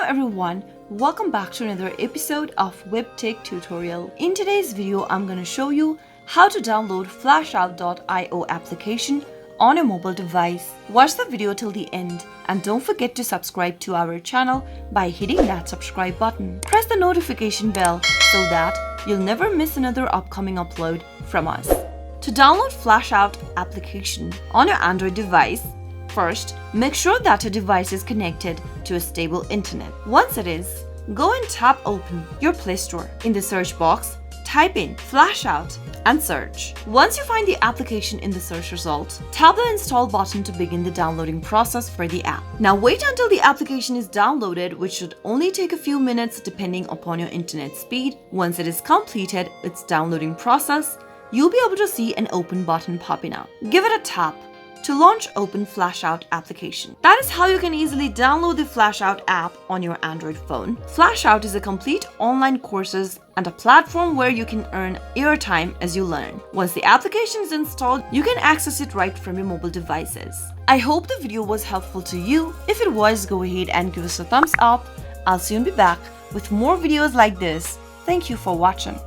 everyone, welcome back to another episode of Webtech Tutorial. In today's video, I'm going to show you how to download Flashout.io application on a mobile device. Watch the video till the end and don't forget to subscribe to our channel by hitting that subscribe button. Press the notification bell so that you'll never miss another upcoming upload from us. To download Flashout application on your Android device, first, make sure that your device is connected to a stable internet. Once it is, go and tap open your Play Store. In the search box, type in Flashout and search. Once you find the application in the search result, tap the install button to begin the downloading process for the app. Now wait until the application is downloaded, which should only take a few minutes depending upon your internet speed. Once it is completed its downloading process, you'll be able to see an open button popping up. Give it a tap to launch open Flashout application. That is how you can easily download the Flashout app on your Android phone. Flashout is a complete online courses and a platform where you can earn airtime as you learn. Once the application is installed, you can access it right from your mobile devices. I hope the video was helpful to you. If it was, go ahead and give us a thumbs up. I'll soon be back with more videos like this. Thank you for watching.